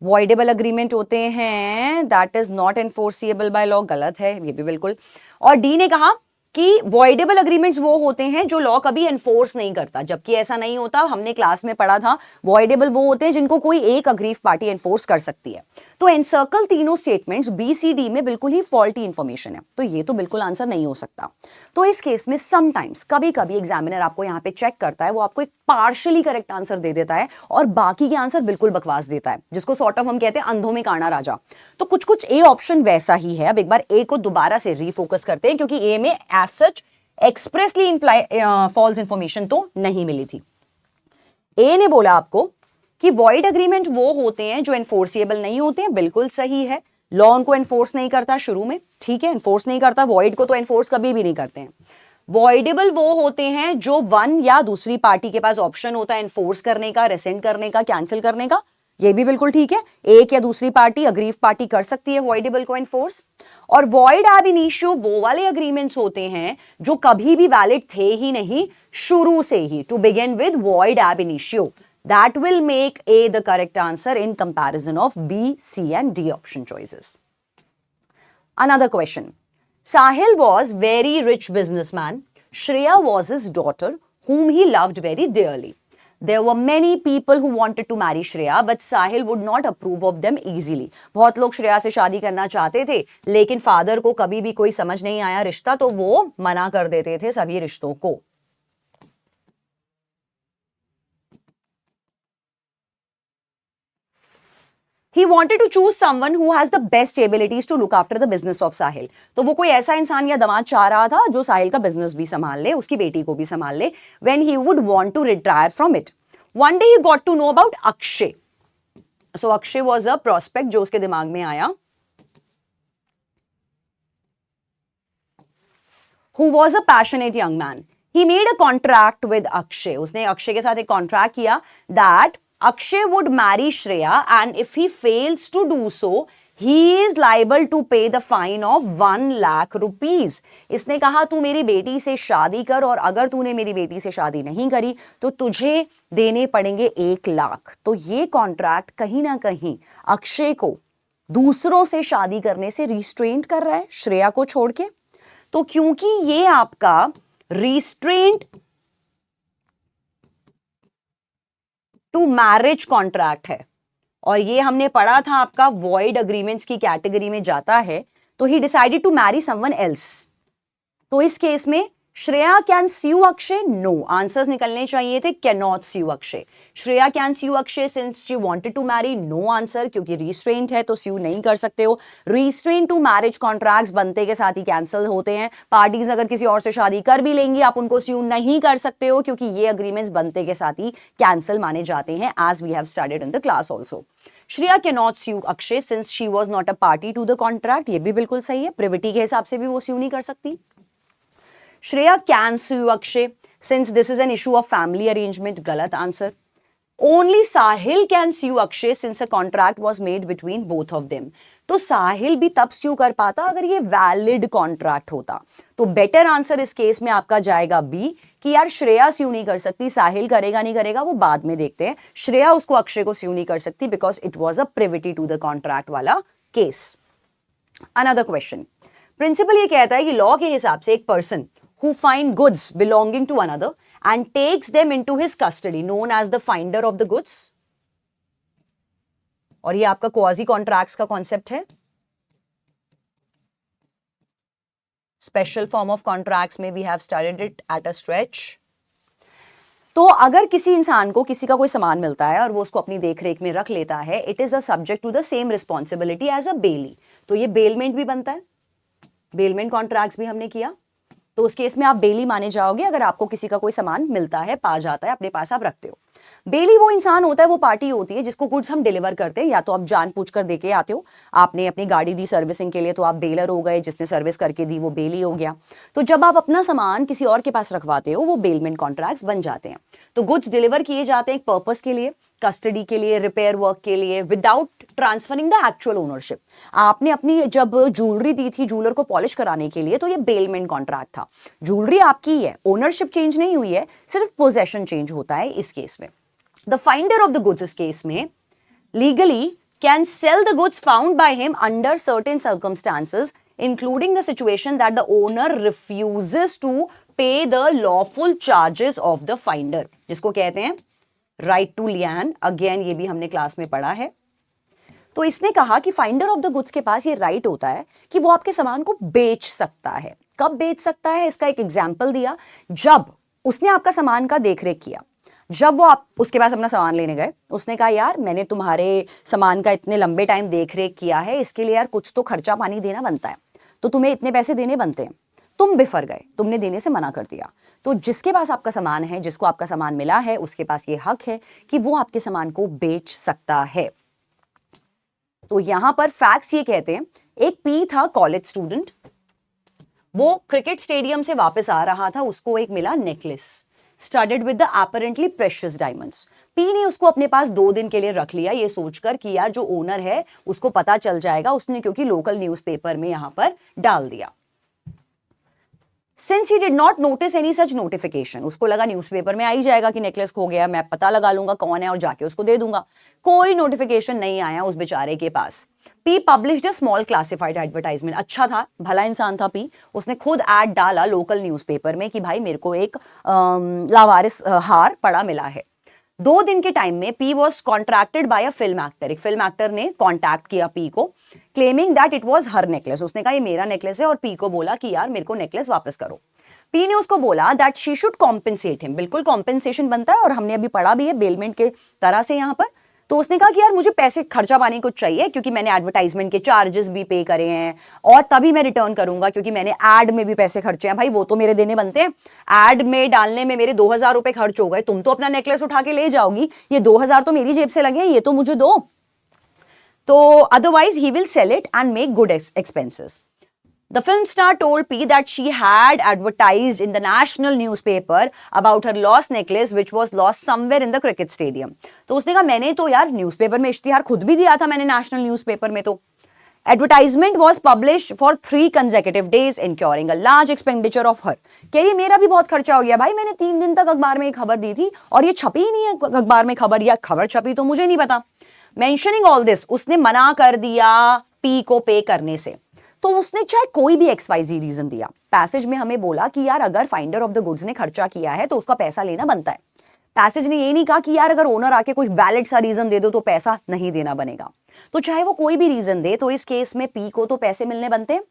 वॉइडेबल अग्रीमेंट होते हैं that is not enforceable by law, गलत है ये भी बिल्कुल। और डी ने कहा कि वॉइडेबल अग्रीमेंट्स वो होते हैं जो लॉ कभी एनफोर्स नहीं करता, जबकि ऐसा नहीं होता। हमने क्लास में पढ़ा था वॉइडेबल वो होते हैं जिनको कोई एक अग्रीव पार्टी एनफोर्स कर सकती है। तो एनसर्कल तीनों स्टेटमेंट्स बी सी डी में बिल्कुल ही फॉल्टी इंफॉर्मेशन है, तो ये तो बिल्कुल आंसर नहीं हो सकता। तो इस केस में समटाइम्स कभी कभी एग्जामिनर आपको यहाँ पे चेक करता है, वो आपको एक पार्शियली करेक्ट आंसर दे देता है और बाकी के आंसर बिल्कुल बकवास देता है, जिसको सॉर्ट ऑफ हम कहते हैं अंधों में काना राजा। तो कुछ कुछ ए ऑप्शन वैसा ही है। अब एक बार ए को दोबारा से रीफोकस करते हैं, क्योंकि ए में as such expressly imply false information तो नहीं मिली थी। ए ने बोला आपको कि वॉइड अग्रीमेंट वो होते हैं जो एनफोर्सिएबल नहीं होते हैं, बिल्कुल सही है। लॉ उनको एनफोर्स नहीं करता शुरू में, ठीक है, एनफोर्स नहीं करता। वॉइड को तो एनफोर्स कभी भी नहीं करते हैं। वॉइडेबल वो होते हैं जो वन या दूसरी पार्टी के पास ऑप्शन होता है एनफोर्स करने का, रेसेंड करने का, कैंसिल करने का, ये भी बिल्कुल ठीक है। एक या दूसरी पार्टी, अग्रीव पार्टी कर सकती है वॉइडेबल को एनफोर्स। और वॉइड एब इनिशियो वो वाले अग्रीमेंट्स होते हैं जो कभी भी वैलिड थे ही नहीं शुरू से ही, to begin with void ab initio. That will make A the correct answer in comparison of B, C and D option choices. Another question. Sahil was very rich businessman. Shreya was his daughter whom he loved very dearly. There were many people who wanted to marry Shreya, but Sahil would not approve of them easily. बहुत लोग श्रेया से शादी करना चाहते थे, लेकिन फादर को कभी भी कोई समझ नहीं आया रिश्ता, तो वो मना कर देते थे सभी रिश्तों को। He wanted to choose someone who has the best abilities to look after the business of Sahil. तो वो कोई ऐसा इंसान या दामाद चाह रहा था जो साहिल का बिजनेस भी संभाल ले, उसकी बेटी को भी संभाल ले, when he would want to retire from it. One day he got to know about Akshay. So Akshay was a prospect जो उसके दिमाग में आया, who was a passionate young man. He made a contract with Akshay. उसने अक्षय के साथ एक कॉन्ट्रैक्ट किया that Akshay would marry Shreya and if he fails to do so, he is liable to pay the fine of 1 lakh rupees. इसने कहा तू मेरी बेटी से शादी कर और अगर तूने मेरी बेटी से शादी नहीं करी तो तुझे देने पड़ेंगे 1 लाख। तो ये कॉन्ट्रैक्ट कहीं ना कहीं अक्षय को दूसरों से शादी करने से रिस्ट्रेंट कर रहा है श्रेया को छोड़ के। तो क्योंकि ये आपका रिस्ट्रेंट टू मैरिज कॉन्ट्रैक्ट है और ये हमने पढ़ा था आपका वॉइड अग्रीमेंट्स की कैटेगरी में जाता है, तो he decided to marry someone else. तो इस केस में Shreya can sue Akshay, no, answers निकलने चाहिए थे can not sue Akshay. Shreya can sue Akshay since she wanted to marry, no answer, क्योंकि रिस्ट्रेंट है तो स्यू नहीं कर सकते हो। रिस्ट्रेंट टू मैरिज कॉन्ट्रैक्ट्स बनते के साथ ही कैंसिल होते हैं। पार्टीज अगर किसी और से शादी कर भी लेंगी आप उनको स्यू नहीं कर सकते हो, क्योंकि ये अग्रीमेंट्स बनते के साथ ही कैंसिल माने जाते हैं, as we have studied in the class also. Shreya can not sue Akshay since she was not a party to the contract, ये भी बिल्कुल सही है, प्रिविटी के हिसाब से भी वो स्यू नहीं कर सकती। Shreya can sue Akshay since this is an issue of family arrangement, गलत answer. Only Sahil can sue Akshay since a contract was made between both of them. तो साहिल भी तब स्यू कर पाता अगर ये वैलिड कॉन्ट्रैक्ट होता। तो बेटर आंसर इस केस में आपका जाएगा बी, कि यार श्रेया स्यू नहीं कर सकती, साहिल करेगा नहीं करेगा वो बाद में देखते हैं। श्रेया उसको अक्षय को स्यू नहीं कर सकती because it was a privity to the contract वाला केस। अनदर क्वेश्चन, प्रिंसिपल ये कहता है कि लॉ के हिसाब से एक person who find goods belonging to another and takes them into his custody known as the finder of the goods. और ये आपका क्वाजी कॉन्ट्रैक्ट्स का कॉन्सेप्ट है। स्पेशल फॉर्म ऑफ कॉन्ट्रैक्ट्स में we have studied it at a stretch. तो अगर किसी इंसान को किसी का कोई सामान मिलता है और वो उसको अपनी देखरेख में रख लेता है, it is a subject to the same responsibility as a bailee. तो ये बेलमेंट भी बनता है, बेलमेंट कॉन्ट्रैक्ट्स भी हमने किया। तो उस केस में आप बेली माने जाओगे अगर आपको किसी का कोई सामान मिलता है, पा जाता है, अपने पास आप रखते हो। बेली वो इंसान होता है, वो पार्टी होती है जिसको गुड्स हम डिलीवर करते हैं, या तो आप जानबूझकर देके आते हो, आपने अपनी गाड़ी दी सर्विसिंग के लिए तो आप बेलर हो गए, जिसने सर्विस करके दी वो बेली हो गया। तो जब आप अपना सामान किसी और के पास रखवाते हो वो बेलमेंट कॉन्ट्रैक्ट्स बन जाते हैं। तो गुड्स डिलीवर किए जाते हैं एक पर्पस के लिए, कस्टडी के लिए, रिपेयर वर्क के लिए, without transferring the actual ownership. आपने अपनी जब ज्वेलरी दी थी जूलर को पॉलिश कराने के लिए, तो ये बेलमेंट कॉन्ट्रैक्ट था। ज्वेलरी आपकी है, ओनरशिप चेंज नहीं हुई है, सिर्फ पोजेशन चेंज होता है इस केस में। The finder of the goods इस केस में legally can sell the goods found by him under certain circumstances, including the situation that the owner refuses to pay the lawful charges of the finder, जिसको कहते हैं राइट टू लियान। अगेन ये भी हमने क्लास में पढ़ा है। तो इसने कहा कि फाइंडर ऑफ द गुड्स के पास ये राइट होता है कि वो आपके सामान को बेच सकता है। कब बेच सकता है, इसका एक एग्जाम्पल दिया। जब उसने आपका सामान का देखरेख किया, जब वो आप उसके पास अपना सामान लेने गए, उसने कहा यार मैंने तुम्हारे सामान का इतने लंबे टाइम देखरेख किया है, इसके लिए यार कुछ तो खर्चा पानी देना बनता है, तो तुम्हें इतने पैसे देने बनते हैं। तुम बिफर गए, तुमने देने से मना कर दिया। तो जिसके पास आपका सामान है, जिसको आपका सामान मिला है, उसके पास ये हक है कि वो आपके सामान को बेच सकता है। तो यहां पर फैक्ट्स ये कहते हैं, एक पी था कॉलेज स्टूडेंट, वो क्रिकेट स्टेडियम से वापस आ रहा था, उसको एक मिला necklace studded with the apparently precious diamonds. P ने उसको अपने पास 2 दिन के लिए रख लिया, ये सोचकर कि यार जो ओनर है उसको पता चल जाएगा, उसने क्योंकि लोकल न्यूज़पेपर में यहां पर डाल दिया। Since he did not notice any such notification, उसको लगा न्यूज़पेपर में आ ही जाएगा कि नेकलेस खो गया, मैं पता लगा लूंगा कौन है और जाके उसको दे दूंगा। कोई नोटिफिकेशन नहीं आया उस बेचारे के पास। P published a small classified advertisement. अच्छा था, भला इंसान था पी, उसने खुद ऐड डाला लोकल न्यूज़पेपर में कि भाई मेरे को एक लावारिस हार पड़ा मिला है। 2 दिन के टाइम में P was contracted by a film actor. एक फिल्म एक्टर ने कॉन्टैक्ट किया पी को, claiming that it was her necklace. उसने कहा ये मेरा नेकलेस है, और पी को बोला कि यार मेरे को नेकलेस वापस करो। पी ने उसको बोला that she should compensate him. बिल्कुल कॉम्पेंसेशन बनता है, और हमने अभी पढ़ा भी है बेलमेंट के तरह से यहां पर। तो उसने कहा कि यार मुझे पैसे खर्चा पानी कुछ चाहिए, क्योंकि मैंने एडवर्टाइजमेंट के चार्जेस भी पे करे हैं, और तभी मैं रिटर्न करूंगा, क्योंकि मैंने एड में भी पैसे खर्चे हैं। भाई वो तो मेरे देने बनते हैं, एड में डालने में मेरे 2000 रुपए खर्च हो गए, तुम तो अपना नेकलेस उठा के ले जाओगी, ये 2000 तो मेरी जेब से लगे हैं, ये तो मुझे दो। तो otherwise he will sell it and make good expenses. The film star told P that she had advertised in the national newspaper about her lost necklace which was lost somewhere in the cricket stadium. तो उसने कहा मैंने तो यार न्यूज़पेपर में इश्तिहार खुद भी दिया था, मैंने नेशनल न्यूज़पेपर में। तो advertisement was publish for 3 consecutive days incurring a large expenditure of her. कह रही मेरा भी बहुत खर्चा हो गया भाई, मैंने 3 दिन तक अखबार में एक खबर दी थी और ये छपी ही नहीं है अखबार में खबर, या खबर छपी तो मुझे नहीं पता। मेंशनिंग ऑल दिस, उसने मना कर दिया पी को पे करने से। तो उसने चाहे कोई भी XYZ रीजन दिया, पैसेज में हमें बोला कि यार अगर फाइंडर ऑफ द गुड्स ने खर्चा किया है तो उसका पैसा लेना बनता है। पैसेज ने ये नहीं कहा कि यार अगर ओनर आके कोई वैलिड सा रीजन दे दो तो पैसा नहीं देना बनेगा। तो चाहे वो कोई भी रीजन दे, तो इस केस में पी को तो पैसे मिलने बनते हैं।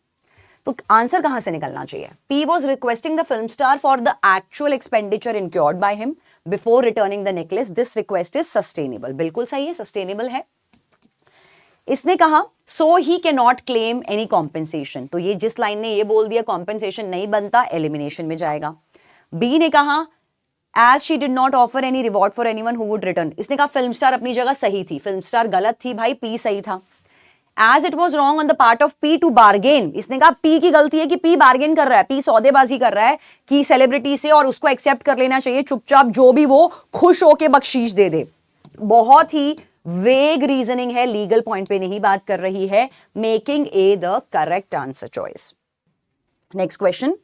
तो आंसर कहां से निकलना चाहिए? P was requesting the film star for the actual expenditure incurred by him before returning the necklace. This request is sustainable. बिल्कुल सही है, सस्टेनेबल है। इसने कहा so he can not claim any compensation. तो ये जिस लाइन ने ये बोल दिया कॉम्पेंसेशन नहीं बनता, एलिमिनेशन में जाएगा। बी ने कहा as she did not offer any reward for anyone who would return. इसने कहा फिल्म स्टार अपनी जगह सही थी, फिल्म स्टार गलत थी भाई, पी सही था। As it was wrong on the part of P to bargain. इसने कहा पी की गलती है कि पी बार्गेन कर रहा है, पी सौदेबाजी कर रहा है कि सेलिब्रिटी से, और उसको एक्सेप्ट कर लेना चाहिए चुपचाप, जो भी वो खुश होके बख्शीश दे दे। बहुत ही वेग रीजनिंग है, लीगल पॉइंट पे नहीं बात कर रही है। Making a the correct answer choice. Next question.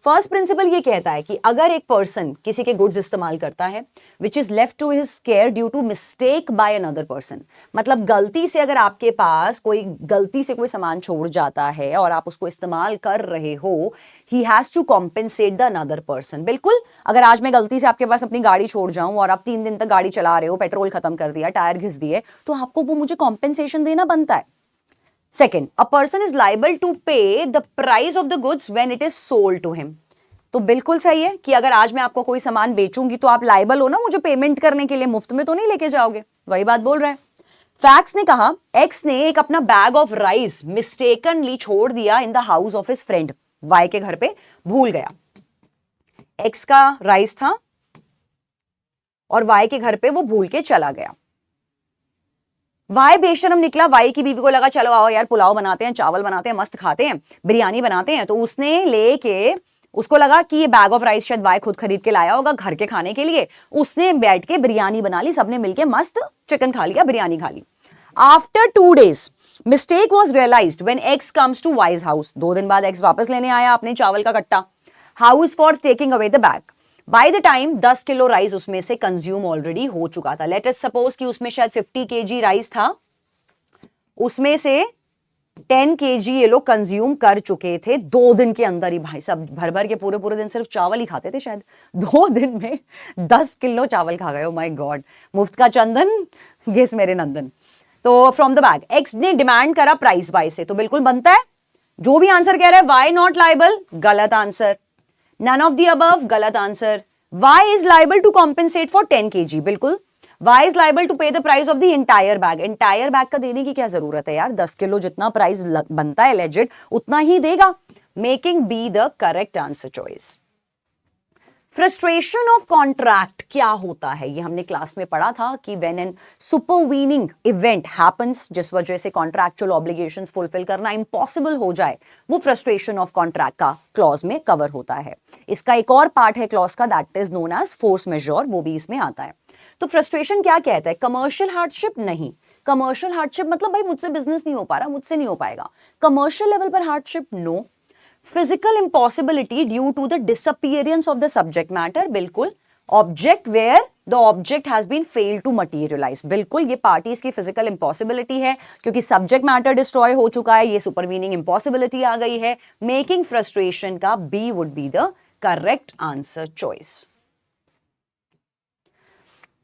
First principle ये कहता है कि अगर एक पर्सन किसी के गुड्स इस्तेमाल करता है which is left to his care due to mistake by another person, मतलब गलती से अगर आपके पास कोई गलती से कोई सामान छोड़ जाता है और आप उसको इस्तेमाल कर रहे हो, he has to compensate the another person. बिल्कुल, अगर आज मैं गलती से आपके पास अपनी गाड़ी छोड़ जाऊं और आप 3 दिन तक गाड़ी चला रहे हो, पेट्रोल खत्म कर दिया, टायर घिस दिए, तो आपको वो मुझे कॉम्पेंसेशन देना बनता है। Second, a person is liable to pay the price of the goods when it is sold to him. तो बिल्कुल सही है कि अगर आज मैं आपको कोई सामान बेचूंगी तो आप लाइबल हो ना मुझे पेमेंट करने के लिए, मुफ्त में तो नहीं लेके जाओगे। वही बात बोल रहा है। फैक्स ने कहा एक्स ने एक अपना बैग ऑफ राइस मिस्टेकनली छोड़ दिया in the house of his friend. Y के घर पे भूल गया। एक्स का राइस था और वाई के घर पे वो भूल के चला गया। वाई बेशरम निकला, वाई की बीवी को लगा चलो आओ यार पुलाव बनाते हैं, चावल बनाते हैं, मस्त खाते हैं, बिरयानी बनाते हैं। तो उसने लेके, उसको लगा कि ये बैग ऑफ राइस शायद वाई खुद खरीद के लाया होगा घर के खाने के लिए। उसने बैठ के बिरयानी बना ली, सबने मिलके मस्त चिकन खा लिया, बिरयानी खा ली। After 2 days mistake was realized when X comes to Y's house. 2 दिन बाद एक्स वापस लेने आया अपने चावल का कट्टा, house for taking away the bag. By the time 10 kilo rice उसमें से कंज्यूम ऑलरेडी हो चुका था। लेट अस सपोज कि उसमें शायद 50 kg राइस था, उसमें से 10 kg ये लोग कंज्यूम कर चुके थे 2 दिन के अंदर ही। भाई सब भर भर के पूरे पूरे दिन सिर्फ चावल ही खाते थे, शायद 2 दिन में 10 किलो चावल खा गए। ओ माय गॉड, मुफ्त का चंदन गेस मेरे नंदन। तो फ्रॉम द बैग एक्स ने डिमांड करा प्राइस वाई से, तो बिल्कुल बनता है। जो भी आंसर कह रहा है वाई नॉट लाइबल, गलत answer. None of the above, गलत answer. Y is liable to compensate for 10 kg, बिल्कुल। Y is liable to pay the price of the entire bag. Entire bag का देने की क्या जरूरत है यार, 10 किलो जितना प्राइस बनता है लेजिट उतना ही देगा। Making B the correct answer choice. Frustration of contract क्या होता है, ये हमने क्लास में पढ़ा था कि when an supervening event happens, जिस वजह से कॉन्ट्रैक्चुअल ऑब्लिगेशंस फुलफिल करना इम्पॉसिबल हो जाए, वो फ्रस्ट्रेशन ऑफ कॉन्ट्रैक्ट का क्लॉज में कवर होता है। इसका एक और पार्ट है क्लॉज का, that is known as force majeure, वो भी इसमें आता है। तो फ्रस्ट्रेशन क्या कहता है, कमर्शियल हार्डशिप नहीं। कमर्शियल हार्डशिप मतलब भाई मुझसे बिजनेस नहीं हो पा रहा, मुझसे नहीं हो पाएगा। कमर्शियल लेवल पर hardship no. Physical impossibility due to the disappearance of the subject matter, बिल्कुल। Object where the object has been failed to materialize, बिल्कुल ये पार्टीज की फिजिकल इम्पॉसिबिलिटी है क्योंकि सब्जेक्ट मैटर डिस्ट्रॉय हो चुका है, ये सुपरवीनिंग इम्पॉसिबिलिटी आ गई है। मेकिंग फ्रस्ट्रेशन का B would be the correct answer choice.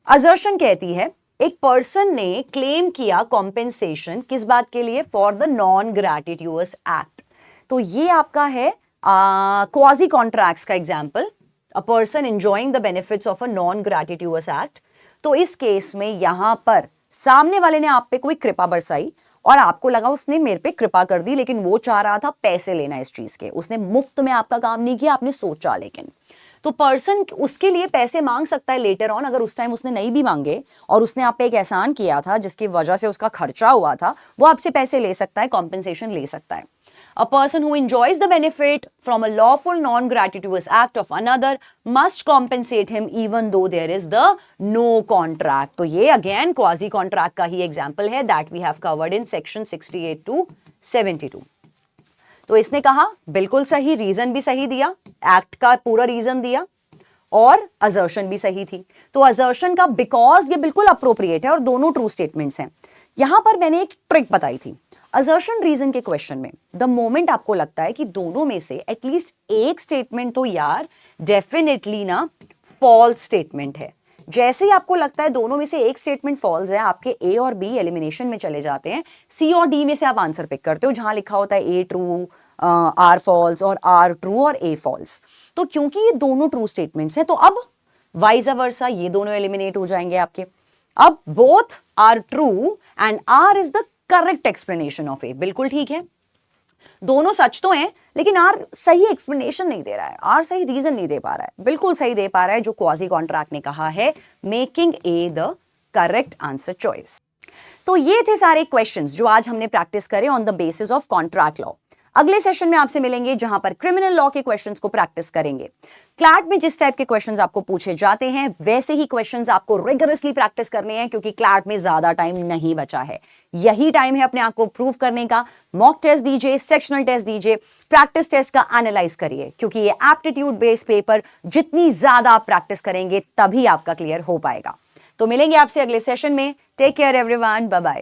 Assertion कहती है एक पर्सन ने क्लेम किया कॉम्पेंसेशन किस बात के लिए, for the non gratuitous act. तो ये आपका है क्वाजी कॉन्ट्रैक्ट्स का example, a person enjoying the benefits of a non gratuitous act. तो इस केस में यहां पर सामने वाले ने आप पे कोई कृपा बरसाई और आपको लगा उसने मेरे पे कृपा कर दी, लेकिन वो चाह रहा था पैसे लेना इस चीज के, उसने मुफ्त में आपका काम नहीं किया, आपने सोचा। लेकिन तो पर्सन उसके लिए पैसे मांग सकता है लेटर ऑन, अगर उस टाइम उसने नहीं भी मांगे और उसने आप पे एक एहसान किया था जिसकी वजह से उसका खर्चा हुआ था, वो आपसे पैसे ले सकता है, कॉम्पेंसेशन ले सकता है। A person who enjoys the benefit from a lawful non-gratuitous act of another must compensate him even though there is the no contract. तो ये again quasi contract का ही example है that we have covered in section 68 to 72. तो इसने कहा बिल्कुल सही, रीजन भी सही दिया, एक्ट का पूरा रीजन दिया और असर्शन भी सही थी। तो असर्शन का बिकॉज ये बिल्कुल अप्रोप्रिएट है और दोनों ट्रू स्टेटमेंट्स हैं। यहां पर मैंने एक ट्रिक बताई थी असर्शन रीजन के क्वेश्चन में। द मोमेंट आपको लगता है कि दोनों में से एटलीस्ट एक स्टेटमेंट तो यार डेफिनेटली ना फॉल्स स्टेटमेंट है, जैसे ही आपको लगता है दोनों में से एक स्टेटमेंट फॉल्स है, आपके ए और बी एलिमिनेशन में चले जाते हैं, सी और डी में से आप आंसर पिक करते हो जहां लिखा होता है ए ट्रू, आर फॉल्स और आर ट्रू और ए फॉल्स। तो क्योंकि ये दोनों ट्रू स्टेटमेंट्स हैं तो अब वाइज वर्सा ये दोनों एलिमिनेट हो जाएंगे आपके। अब both are true and R is the correct explanation of A, बिल्कुल ठीक है, दोनों सच तो हैं लेकिन आर सही एक्सप्लेनेशन नहीं दे रहा है, आर सही रीजन नहीं दे पा रहा है, बिल्कुल सही दे पा रहा है जो क्वाजी कॉन्ट्रैक्ट ने कहा है, making a the correct answer choice. तो ये थे सारे क्वेश्चंस जो आज हमने प्रैक्टिस करे on the basis of contract law. अगले सेशन में आपसे मिलेंगे जहां पर क्रिमिनल लॉ के क्वेश्चंस को प्रैक्टिस करेंगे। क्लैट में जिस टाइप के क्वेश्चंस आपको पूछे जाते हैं वैसे ही क्वेश्चंस आपको रिगरसली प्रैक्टिस करने हैं क्योंकि क्लैट में ज्यादा टाइम नहीं बचा है। यही टाइम है अपने आप को प्रूव करने का। मॉक टेस्ट दीजिए, सेक्शनल टेस्ट दीजिए, प्रैक्टिस टेस्ट का एनालाइज करिए क्योंकि ये एप्टीट्यूड बेस्ड पेपर जितनी ज्यादा आप प्रैक्टिस करेंगे तभी आपका क्लियर हो पाएगा। तो मिलेंगे आपसे अगले सेशन में। Take care everyone, bye bye.